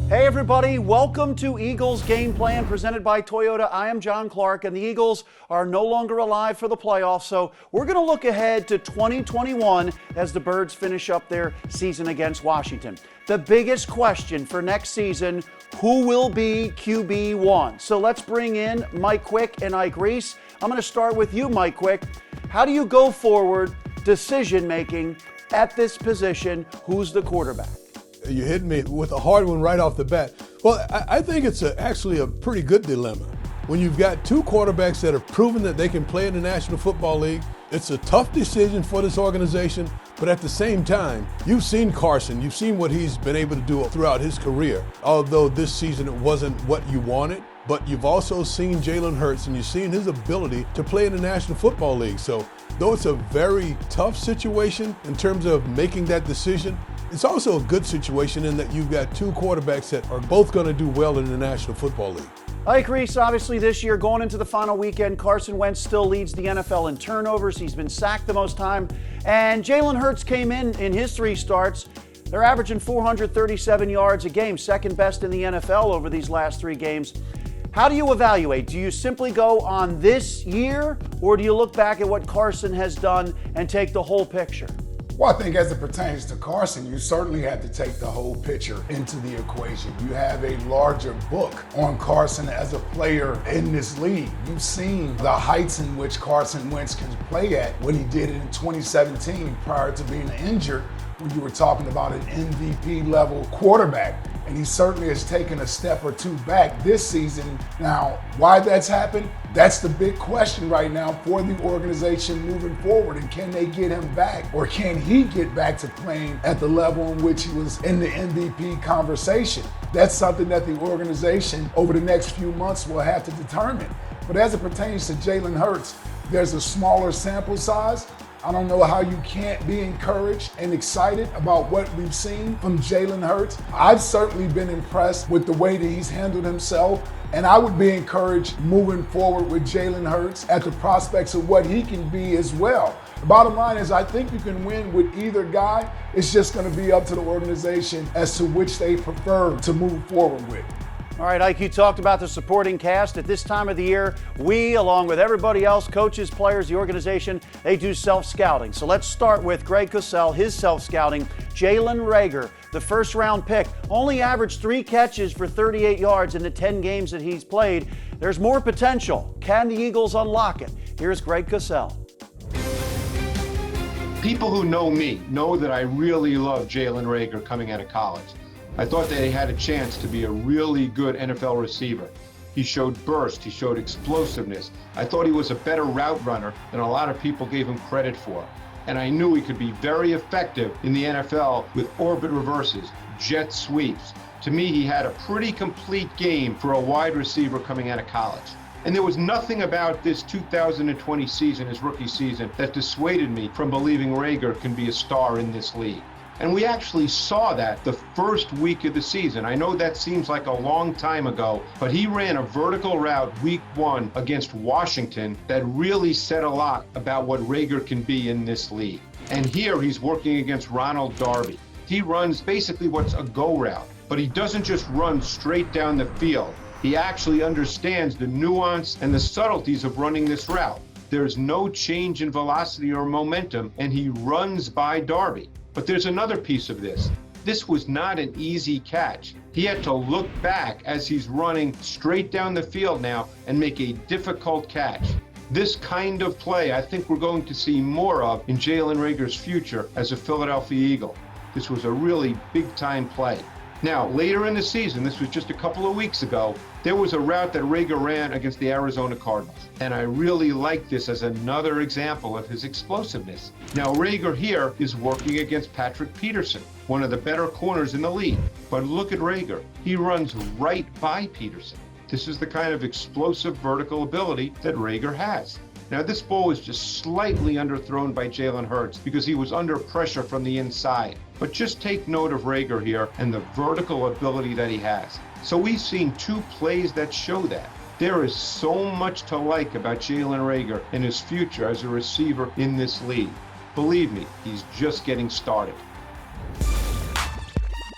Hey everybody, welcome to Eagles Game Plan presented by Toyota. I am John Clark, and the Eagles are no longer alive for the playoffs, so we're going to look ahead to 2021 as the Birds finish up their season against Washington. The biggest question for next season, who will be QB1? So let's bring in Mike Quick and Ike Reese. I'm going to start with you, Mike Quick. How do you go forward decision-making at this position? Who's the quarterback? You hit me with a hard one right off the bat. Well, I think it's actually a pretty good dilemma. When you've got two quarterbacks that have proven that they can play in the National Football League, it's a tough decision for this organization, but at the same time, you've seen Carson, you've seen what he's been able to do throughout his career. Although this season it wasn't what you wanted, but you've also seen Jalen Hurts and you've seen his ability to play in the National Football League. So though it's a very tough situation in terms of making that decision, it's also a good situation in that you've got two quarterbacks that are both going to do well in the National Football League. Ike Reese, obviously this year going into the final weekend, Carson Wentz still leads the NFL in turnovers. He's been sacked the most time. And Jalen Hurts came in his three starts. They're averaging 437 yards a game, second best in the NFL over these last three games. How do you evaluate? Do you simply go on this year, or do you look back at what Carson has done and take the whole picture? Well, I think as it pertains to Carson, you certainly have to take the whole picture into the equation. You have a larger book on Carson as a player in this league. You've seen the heights in which Carson Wentz can play at, what he did in 2017 prior to being injured, when you were talking about an MVP level quarterback. And he certainly has taken a step or two back this season. Now, why that's happened? That's the big question right now for the organization moving forward. And can they get him back? Or can he get back to playing at the level in which he was in the MVP conversation? That's something that the organization over the next few months will have to determine. But as it pertains to Jalen Hurts, there's a smaller sample size. I don't know how you can't be encouraged and excited about what we've seen from Jalen Hurts. I've certainly been impressed with the way that he's handled himself, and I would be encouraged moving forward with Jalen Hurts at the prospects of what he can be as well. The bottom line is I think you can win with either guy. It's just going to be up to the organization as to which they prefer to move forward with. All right, Ike, you talked about the supporting cast. At this time of the year, we, along with everybody else, coaches, players, the organization, they do self-scouting. So let's start with Greg Cosell, his self-scouting. Jalen Reagor, the first-round pick, only averaged 3 catches for 38 yards in the 10 games that he's played. There's more potential. Can the Eagles unlock it? Here's Greg Cosell. People who know me know that I really love Jalen Reagor coming out of college. I thought that he had a chance to be a really good NFL receiver. He showed burst, he showed explosiveness. I thought he was a better route runner than a lot of people gave him credit for. And I knew he could be very effective in the NFL with orbit reverses, jet sweeps. To me, he had a pretty complete game for a wide receiver coming out of college. And there was nothing about this 2020 season, his rookie season, that dissuaded me from believing Reagor can be a star in this league. And we actually saw that the first week of the season. I know that seems like a long time ago, but he ran a vertical route week 1 against Washington that really said a lot about what Reagor can be in this league. And here he's working against Ronald Darby. He runs basically what's a go route, but he doesn't just run straight down the field. He actually understands the nuance and the subtleties of running this route. There's no change in velocity or momentum, and he runs by Darby. But there's another piece of this. This was not an easy catch. He had to look back as he's running straight down the field now and make a difficult catch. This kind of play I think we're going to see more of in Jalen Reagor's future as a Philadelphia Eagle. This was a really big-time play. Now, later in the season, this was just a couple of weeks ago, there was a route that Reagor ran against the Arizona Cardinals. And I really like this as another example of his explosiveness. Now, Reagor here is working against Patrick Peterson, one of the better corners in the league. But look at Reagor. He runs right by Peterson. This is the kind of explosive vertical ability that Reagor has. Now, this ball was just slightly underthrown by Jalen Hurts because he was under pressure from the inside. But just take note of Reagor here and the vertical ability that he has. So we've seen 2 plays that show that. There is so much to like about Jalen Reagor and his future as a receiver in this league. Believe me, he's just getting started.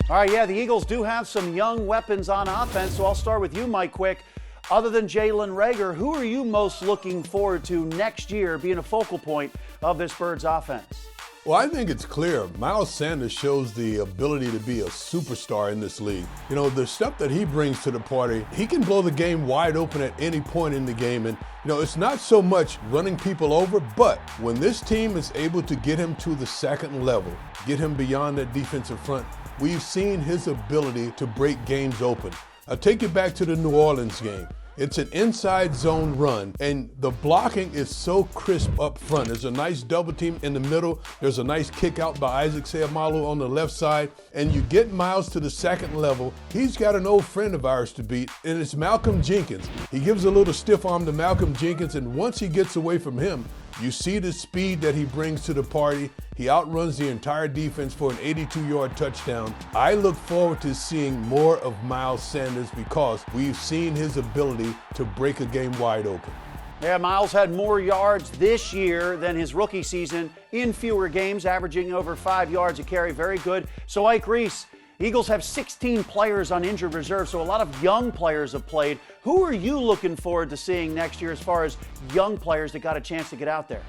All right, yeah, the Eagles do have some young weapons on offense, so I'll start with you, Mike Quick. Other than Jalen Reagor, who are you most looking forward to next year being a focal point of this Birds offense? Well, I think it's clear. Miles Sanders shows the ability to be a superstar in this league. You know, the stuff that he brings to the party, he can blow the game wide open at any point in the game. And, you know, it's not so much running people over, but when this team is able to get him to the second level, get him beyond that defensive front, we've seen his ability to break games open. I'll take you back to the New Orleans game. It's an inside zone run, and the blocking is so crisp up front. There's a nice double team in the middle. There's a nice kick out by Isaac Seumalo on the left side, and you get Miles to the second level. He's got an old friend of ours to beat, and it's Malcolm Jenkins. He gives a little stiff arm to Malcolm Jenkins, and once he gets away from him, you see the speed that he brings to the party. He outruns the entire defense for an 82-yard touchdown. I look forward to seeing more of Miles Sanders because we've seen his ability to break a game wide open. Yeah, Miles had more yards this year than his rookie season in fewer games, averaging over 5 yards a carry. Very good. So, Ike Reese, Eagles have 16 players on injured reserve, so a lot of young players have played. Who are you looking forward to seeing next year as far as young players that got a chance to get out there?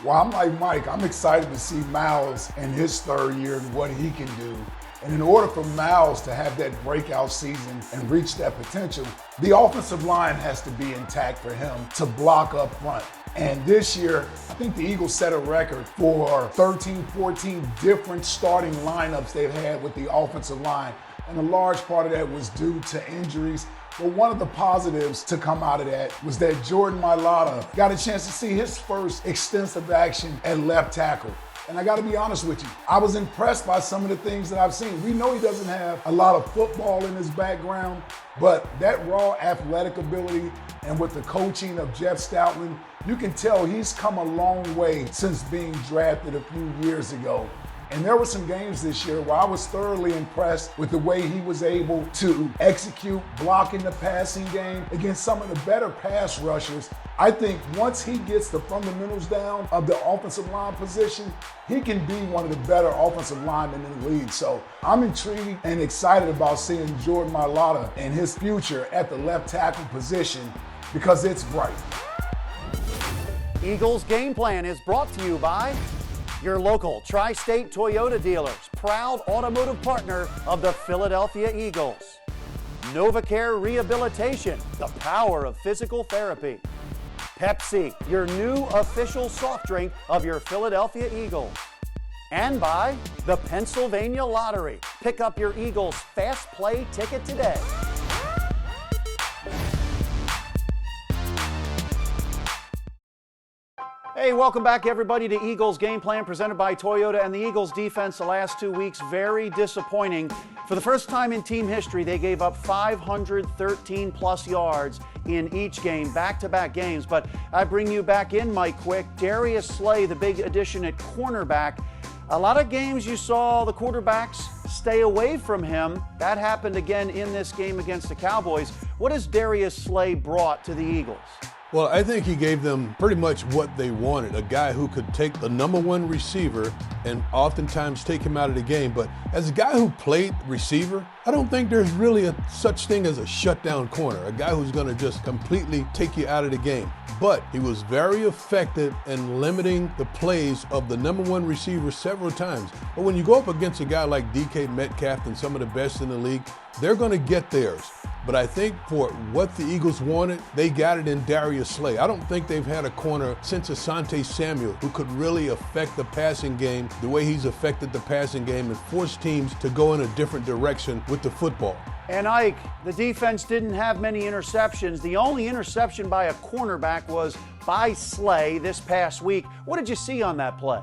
Well, I'm like Mike. I'm excited to see Miles in his third year and what he can do. And in order for Miles to have that breakout season and reach that potential, the offensive line has to be intact for him to block up front. And this year, I think the Eagles set a record for 13, 14 different starting lineups they've had with the offensive line. And a large part of that was due to injuries. But one of the positives to come out of that was that Jordan Mailata got a chance to see his first extensive action at left tackle. And I got to be honest with you, I was impressed by some of the things that I've seen. We know he doesn't have a lot of football in his background, but that raw athletic ability and with the coaching of Jeff Stoutland, you can tell he's come a long way since being drafted a few years ago. And there were some games this year where I was thoroughly impressed with the way he was able to execute blocking the passing game against some of the better pass rushers. I think once he gets the fundamentals down of the offensive line position, he can be one of the better offensive linemen in the league. So I'm intrigued and excited about seeing Jordan Mailata and his future at the left tackle position because it's bright. Eagles Game Plan is brought to you by your local Tri-State Toyota dealers, proud automotive partner of the Philadelphia Eagles. NovaCare Rehabilitation, the power of physical therapy. Pepsi, your new official soft drink of your Philadelphia Eagles. And by the Pennsylvania Lottery. Pick up your Eagles Fast Play ticket today. Hey, welcome back everybody to Eagles Game Plan presented by Toyota. And the Eagles defense the last 2 weeks, very disappointing. For the first time in team history, they gave up 513 plus yards in each game, back-to-back games. But I bring you back in, Mike Quick. Darius Slay, the big addition at cornerback. A lot of games you saw the quarterbacks stay away from him. That happened again in this game against the Cowboys. What has Darius Slay brought to the Eagles? Well, I think he gave them pretty much what they wanted, a guy who could take the number one receiver and oftentimes take him out of the game. But as a guy who played receiver, I don't think there's really such thing as a shutdown corner, a guy who's going to just completely take you out of the game. But he was very effective in limiting the plays of the number one receiver several times. But when you go up against a guy like DK Metcalf and some of the best in the league, they're going to get theirs. But I think for what the Eagles wanted, they got it in Darius Slay. I don't think they've had a corner since Asante Samuel who could really affect the passing game the way he's affected the passing game and force teams to go in a different direction with the football. And Ike, the defense didn't have many interceptions. The only interception by a cornerback was by Slay this past week. What did you see on that play?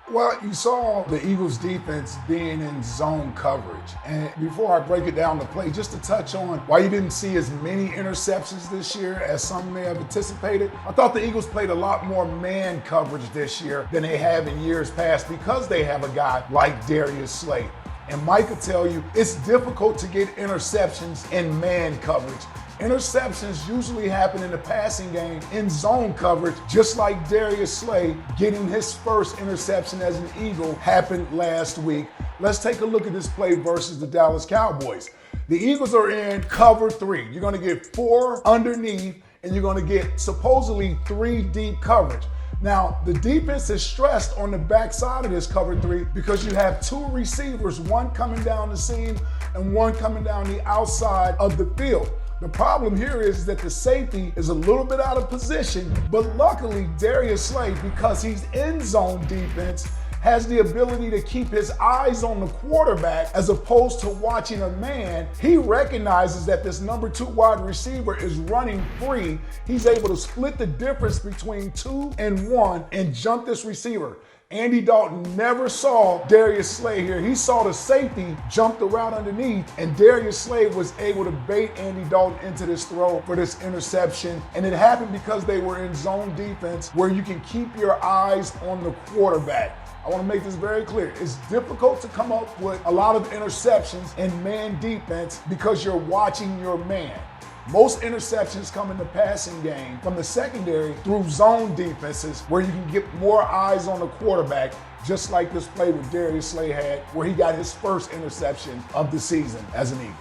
Well, you saw the Eagles defense being in zone coverage. And before I break it down the play, just to touch on why you didn't see as many interceptions this year as some may have anticipated, I thought the Eagles played a lot more man coverage this year than they have in years past because they have a guy like Darius Slay. And Mike will tell you, it's difficult to get interceptions in man coverage Interceptions usually happen in the passing game in zone coverage, just like Darius Slay getting his first interception as an Eagle happened last week. Let's take a look at this play versus the Dallas Cowboys. The Eagles are in cover 3. You're going to get 4 underneath, and you're going to get supposedly 3 deep coverage. Now, the defense is stressed on the backside of this cover 3 because you have 2 receivers, one coming down the seam and one coming down the outside of the field. The problem here is that the safety is a little bit out of position, but luckily Darius Slay, because he's in zone defense, has the ability to keep his eyes on the quarterback as opposed to watching a man. He recognizes that this number 2 wide receiver is running free. He's able to split the difference between 2 and 1 and jump this receiver. Andy Dalton never saw Darius Slay here. He saw the safety jump the route underneath, and Darius Slay was able to bait Andy Dalton into this throw for this interception. And it happened because they were in zone defense where you can keep your eyes on the quarterback. I want to make this very clear. It's difficult to come up with a lot of interceptions in man defense because you're watching your man. Most interceptions come in the passing game from the secondary through zone defenses where you can get more eyes on the quarterback, just like this play with Darius Slay had, where he got his first interception of the season as an Eagle.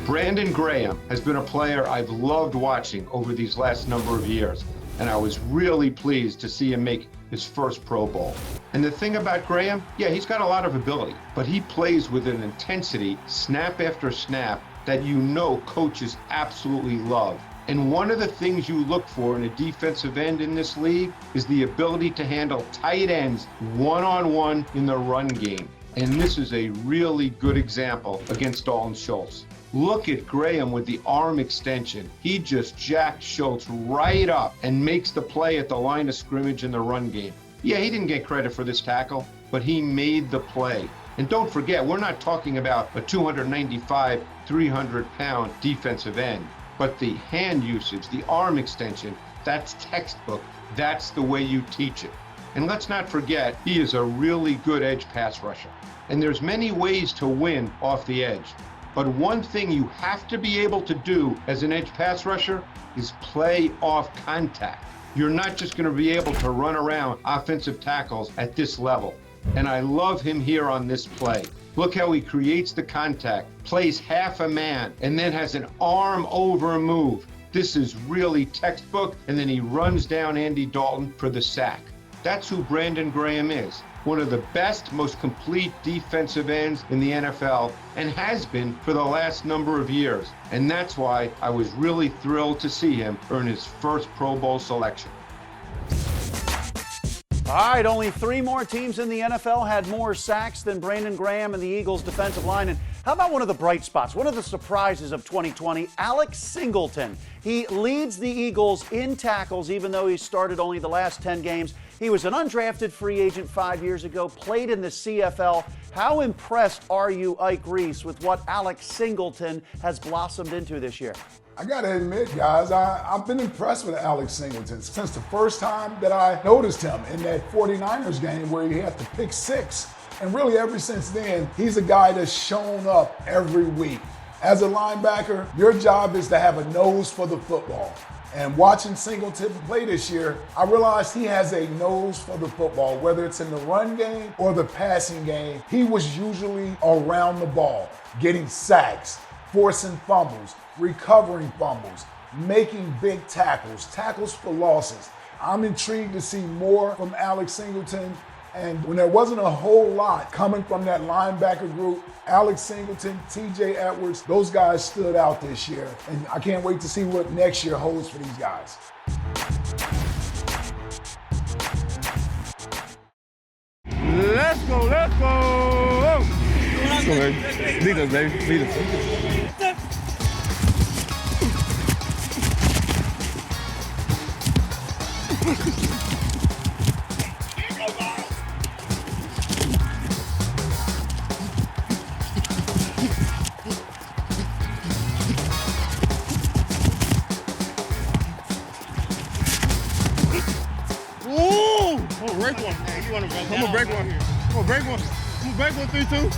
Brandon Graham has been a player I've loved watching over these last number of years, and I was really pleased to see him make his first Pro Bowl. And the thing about Graham, yeah, he's got a lot of ability, but he plays with an intensity, snap after snap, that you know coaches absolutely love. And one of the things you look for in a defensive end in this league is the ability to handle tight ends one-on-one in the run game. And this is a really good example against Dalton Schultz. Look at Graham with the arm extension. He just jacked Schultz right up and makes the play at the line of scrimmage in the run game. Yeah, he didn't get credit for this tackle, but he made the play. And don't forget, we're not talking about a 295, 300-pound defensive end, but the hand usage, the arm extension, that's textbook. That's the way you teach it. And let's not forget, he is a really good edge pass rusher. And there's many ways to win off the edge. But one thing you have to be able to do as an edge pass rusher is play off contact. You're not just going to be able to run around offensive tackles at this level. And I love him here on this play. Look how he creates the contact, plays half a man, and then has an arm over move. This is really textbook, and then he runs down Andy Dalton for the sack. That's who Brandon Graham is. One of the best, most complete defensive ends in the NFL, and has been for the last number of years. And that's why I was really thrilled to see him earn his first Pro Bowl selection. All right, only 3 more teams in the NFL had more sacks than Brandon Graham and the Eagles' defensive line. And how about one of the bright spots, one of the surprises of 2020, Alex Singleton. He leads the Eagles in tackles, even though he started only the last 10 games. He was an undrafted free agent 5 years ago, played in the CFL. How impressed are you, Ike Reese, with what Alex Singleton has blossomed into this year? I gotta admit, guys, I've been impressed with Alex Singleton since the first time that I noticed him in that 49ers game where he had to pick 6. And really ever since then, he's a guy that's shown up every week. As a linebacker, your job is to have a nose for the football. And watching Singleton play this year, I realized he has a nose for the football. Whether it's in the run game or the passing game, he was usually around the ball, getting sacks, forcing fumbles, recovering fumbles, making big tackles, tackles for losses. I'm intrigued to see more from Alex Singleton. And when there wasn't a whole lot coming from that linebacker group, Alex Singleton, TJ Edwards, those guys stood out this year. And I can't wait to see what next year holds for these guys. Let's go, let's go! Let's go, baby. Lead us, baby. Lead us. Break one. Hey, you want to I'm gonna break one here. I'm gonna break one. I'm gonna break one 3-2.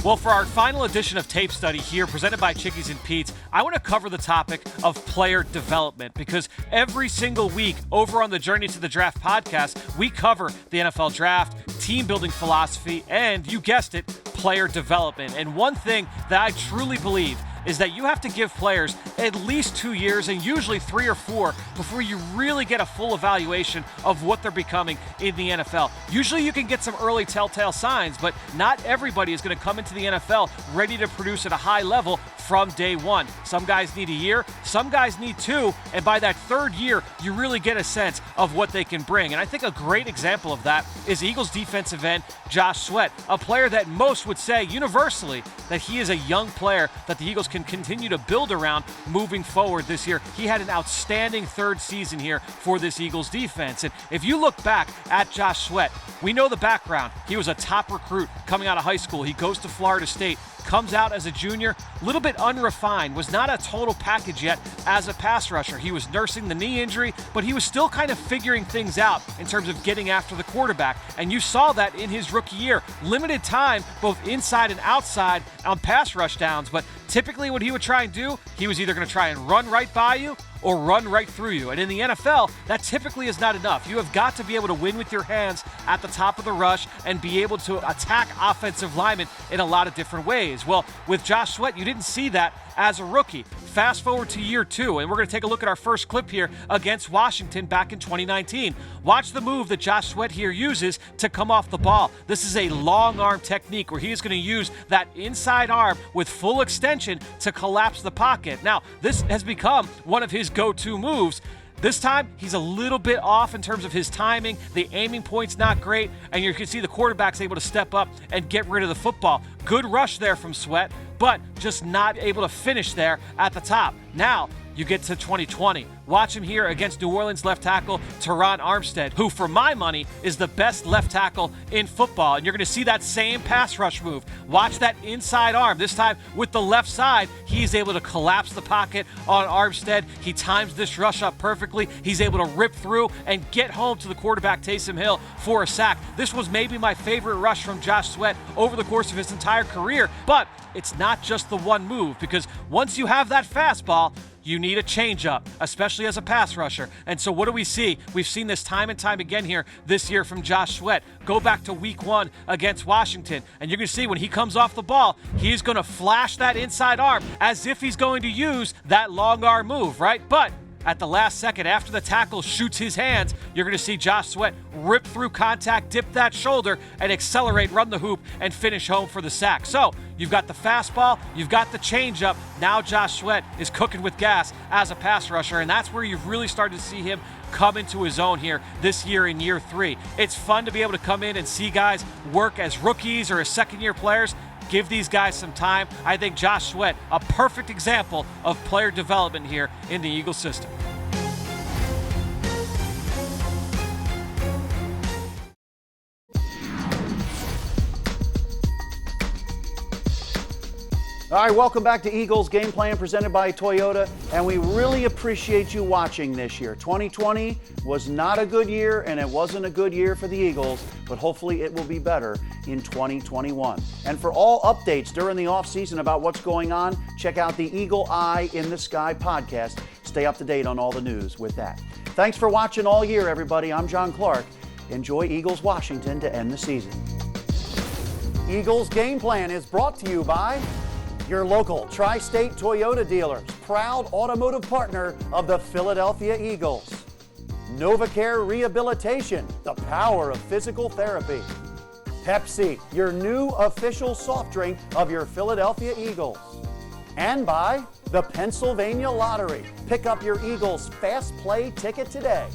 Well, for our final edition of Tape Study here, presented by Chickies and Pete's, I want to cover the topic of player development because every single week over on the Journey to the Draft podcast, we cover the NFL Draft, team building philosophy, and you guessed it, player development. And one thing that I truly believe is that you have to give players at least 2 years and usually 3 or 4 before you really get a full evaluation of what they're becoming in the NFL. Usually you can get some early telltale signs, but not everybody is going to come into the NFL ready to produce at a high level from day one. Some guys need a year, some guys need 2, and by that 3rd year, you really get a sense of what they can bring. And I think a great example of that is Eagles defensive end Josh Sweat, a player that most would say universally that he is a young player that the Eagles can continue to build around moving forward this year. He had an outstanding 3rd season here for this Eagles defense. And if you look back at Josh Sweat, we know the background. He was a top recruit coming out of high school. He goes to Florida State, comes out as a junior, a little bit unrefined, was not a total package yet as a pass rusher. He was nursing the knee injury, but he was still kind of figuring things out in terms of getting after the quarterback. And you saw that in his rookie year. Limited time, both inside and outside on pass rush downs, but typically what he would try and do, he was either going to try and run right by you or run right through you. And in the NFL, that typically is not enough. You have got to be able to win with your hands at the top of the rush and be able to attack offensive linemen in a lot of different ways. Well, with Josh Sweat, you didn't see that as a rookie. Fast forward to year 2, and we're going to take a look at our first clip here against Washington back in 2019. Watch the move that Josh Sweat here uses to come off the ball. This is a long arm technique where he is going to use that inside arm with full extension to collapse the pocket. Now, this has become one of his go-to moves. This time, he's a little bit off in terms of his timing. The aiming point's not great, and you can see the quarterback's able to step up and get rid of the football. Good rush there from Sweat, but just not able to finish there at the top. Now, you get to 2020. Watch him here against New Orleans left tackle Teron Armstead, who for my money is the best left tackle in football. And you're going to see that same pass rush move. Watch that inside arm. This time with the left side, he's able to collapse the pocket on Armstead. He times this rush up perfectly. He's able to rip through and get home to the quarterback Taysom Hill for a sack. This was maybe my favorite rush from Josh Sweat over the course of his entire career, but it's not just the one move, because once you have that fastball, you need a changeup, especially as a pass rusher. And so what do we see? We've seen this time and time again here this year from Josh Sweat. Go back to week 1 against Washington, and you're going to see when he comes off the ball, he's going to flash that inside arm as if he's going to use that long arm move, right? But at the last second, after the tackle shoots his hands, you're going to see Josh Sweat rip through contact, dip that shoulder, and accelerate, run the hoop, and finish home for the sack. So you've got the fastball, you've got the changeup. Now Josh Sweat is cooking with gas as a pass rusher, and that's where you've really started to see him come into his own here this year in year 3. It's fun to be able to come in and see guys work as rookies or as second-year players. Give these guys some time. I think Josh Sweat, a perfect example of player development here in the Eagles system. All right, welcome back to Eagles Game Plan presented by Toyota, and we really appreciate you watching this year. 2020 was not a good year, and it wasn't a good year for the Eagles, but hopefully it will be better in 2021. And for all updates during the offseason about what's going on, check out the Eagle Eye in the Sky podcast. Stay up to date on all the news with that. Thanks for watching all year, everybody. I'm John Clark. Enjoy Eagles Washington to end the season. Eagles Game Plan is brought to you by your local Tri-State Toyota dealers, proud automotive partner of the Philadelphia Eagles. NovaCare Rehabilitation, the power of physical therapy. Pepsi, your new official soft drink of your Philadelphia Eagles. And by the Pennsylvania Lottery. Pick up your Eagles Fast Play ticket today.